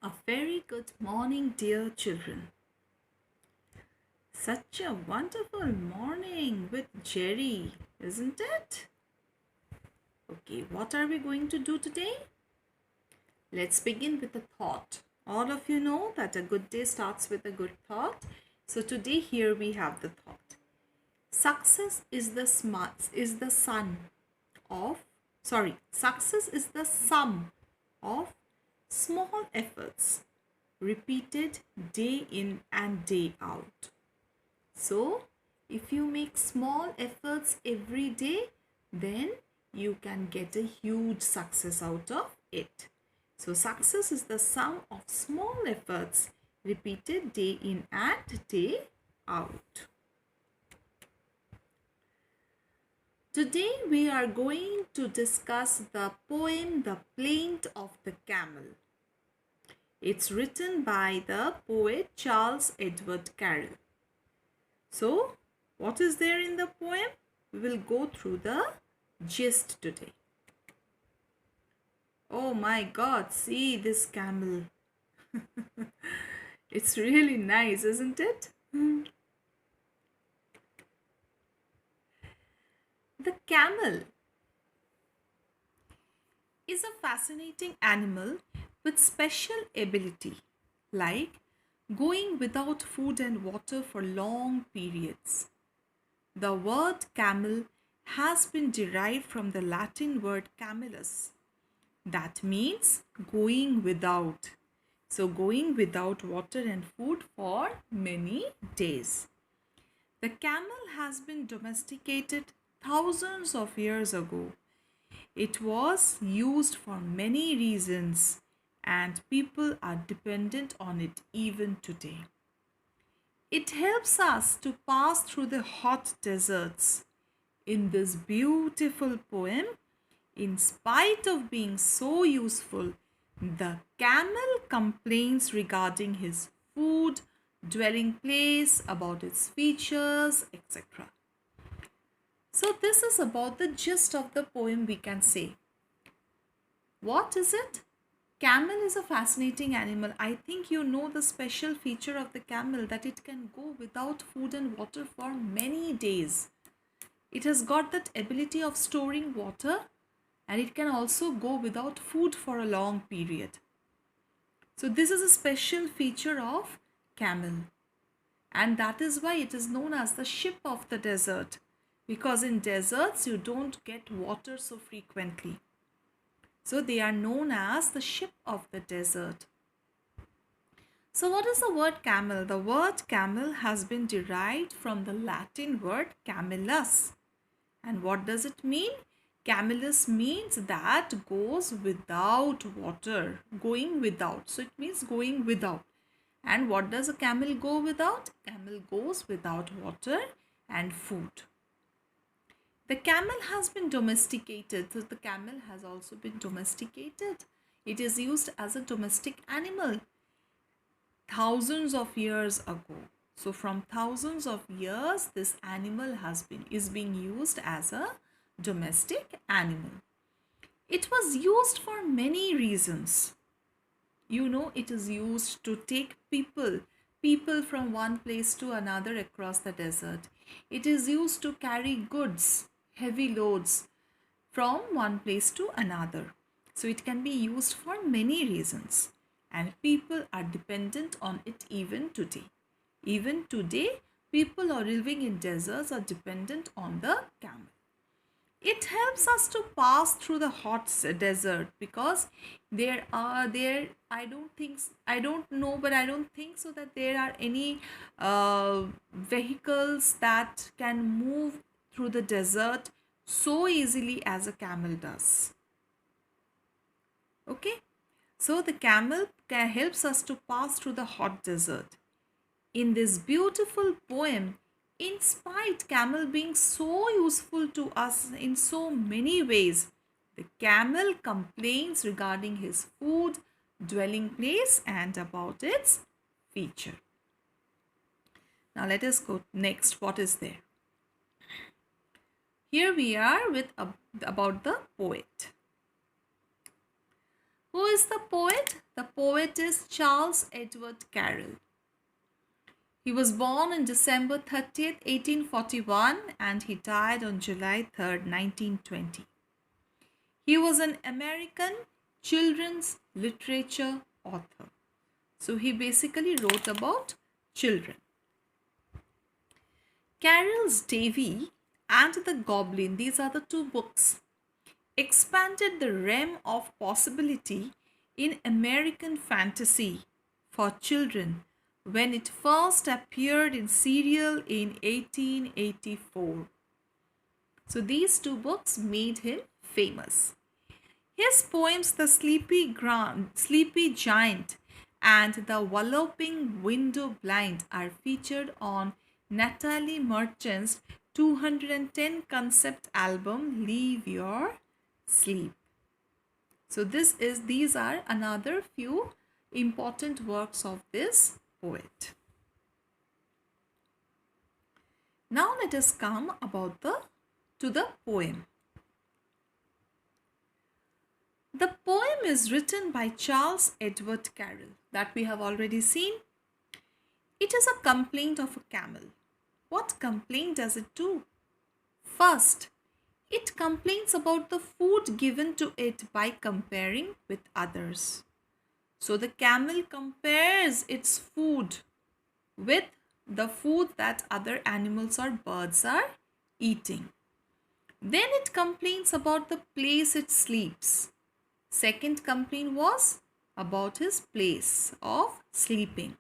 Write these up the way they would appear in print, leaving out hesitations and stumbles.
A very good morning, dear children. Such a wonderful morning with Jerry, isn't it? Okay, what are we going to do today? Let's begin with a thought. All of you know that a good day starts with a good thought. So today here we have the thought. Success is the sum of small efforts repeated day in and day out. So, if you make small efforts every day, then you can get a huge success out of it. So, success is the sum of small efforts repeated day in and day out. Today we are going to discuss the poem The Plaint of the Camel. It's written by the poet Charles Edward Carroll. So, what is there in the poem? We will go through the gist today. Oh my God, see this camel. It's really nice, isn't it? The camel is a fascinating animal with special ability, like going without food and water for long periods. The word camel has been derived from the Latin word camelus. That means going without. So, going without water and food for many days. The camel has been domesticated thousands of years ago. It was used for many reasons, and people are dependent on it even today. It helps us to pass through the hot deserts. In this beautiful poem, in spite of being so useful, the camel complains regarding his food, dwelling place, about its features, etc. So, this is about the gist of the poem, we can say. What is it? Camel is a fascinating animal. I think you know the special feature of the camel, that it can go without food and water for many days. It has got that ability of storing water, and it can also go without food for a long period. So this is a special feature of camel, and that is why it is known as the ship of the desert, because in deserts you don't get water so frequently. So they are known as the ship of the desert. So what is the word camel? The word camel has been derived from the Latin word camelus. And what does it mean? Camelus means that goes without water, going without. So it means going without. And what does a camel go without? Camel goes without water and food. The camel has been domesticated. So the camel has also been domesticated. It is used as a domestic animal thousands of years ago. So from thousands of years, this animal is being used as a domestic animal. It was used for many reasons. You know, it is used to take people from one place to another across the desert. It is used to carry goods, heavy loads from one place to another. So it can be used for many reasons, and people are dependent on it even today. Even today, people are living in deserts are dependent on the camel. It helps us to pass through the hot desert, because I don't know, but I don't think so that there are any vehicles that can move through the desert so easily as a camel does. Okay, so the camel helps us to pass through the hot desert. In this beautiful poem, in spite camel being so useful to us in so many ways, the camel complains regarding his food, dwelling place, and about its feature. Now let us go next. What is there? Here we are with about the poet. Who is the poet? The poet is Charles Edward Carroll. He was born on December 30th, 1841 and he died on July 3rd, 1920. He was an American children's literature author. So he basically wrote about children. Carroll's Davy and the Goblin, these are the two books, expanded the realm of possibility in American fantasy for children when it first appeared in serial in 1884. So these two books made him famous. His poems The Sleepy Giant and The Walloping Window Blind are featured on Natalie Merchant's 210 concept album Leave Your Sleep. So these are another few important works of this poet. Now let us come to the poem. The poem is written by Charles Edward Carroll that we have already seen. It is a complaint of a camel. What complaint does it do? First, it complains about the food given to it by comparing with others. So the camel compares its food with the food that other animals or birds are eating. Then it complains about the place it sleeps. Second complaint was about his place of sleeping.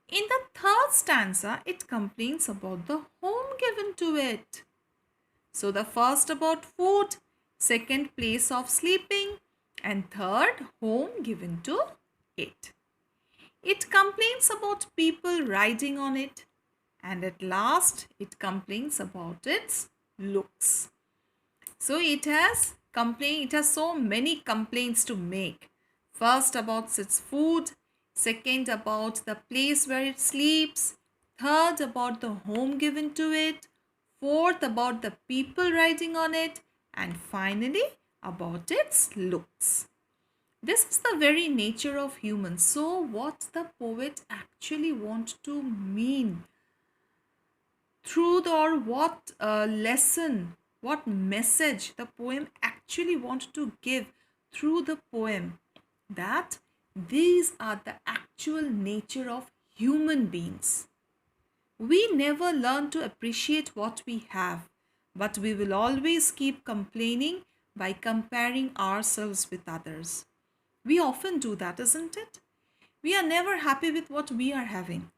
In the third stanza, it complains about the home given to it. So the first about food, second place of sleeping, and third home given to it. It complains about people riding on it, and at last it complains about its looks. So it has so many complaints to make. First about its food, second about the place where it sleeps, third about the home given to it, fourth about the people riding on it, and finally about its looks. This is the very nature of humans. So what the poet actually wants to mean or what lesson, what message the poem actually wants to give through the poem, that these are the actual nature of human beings. We never learn to appreciate what we have, but we will always keep complaining by comparing ourselves with others. We often do that, isn't it? We are never happy with what we are having.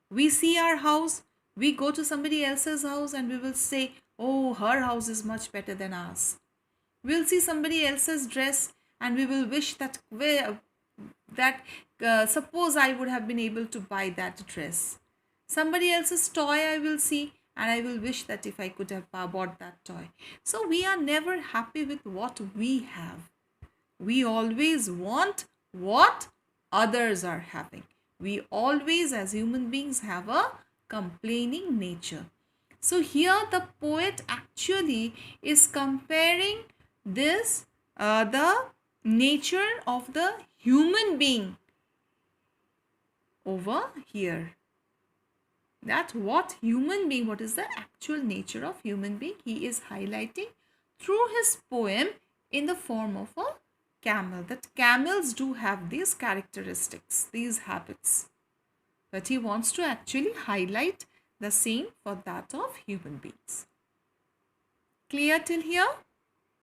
We see our house, we go to somebody else's house and we will say, oh, her house is much better than ours. We'll see somebody else's dress and we will wish that suppose I would have been able to buy that dress. Somebody else's toy I will see and I will wish that if I could have bought that toy. So we are never happy with what we have. We always want what others are having. We always, as human beings, have a complaining nature. So here the poet actually is comparing this, the nature of the human being over here. That what is the actual nature of human being he is highlighting through his poem in the form of a camel. That camels do have these characteristics, these habits. But he wants to actually highlight the same for that of human beings. Clear till here?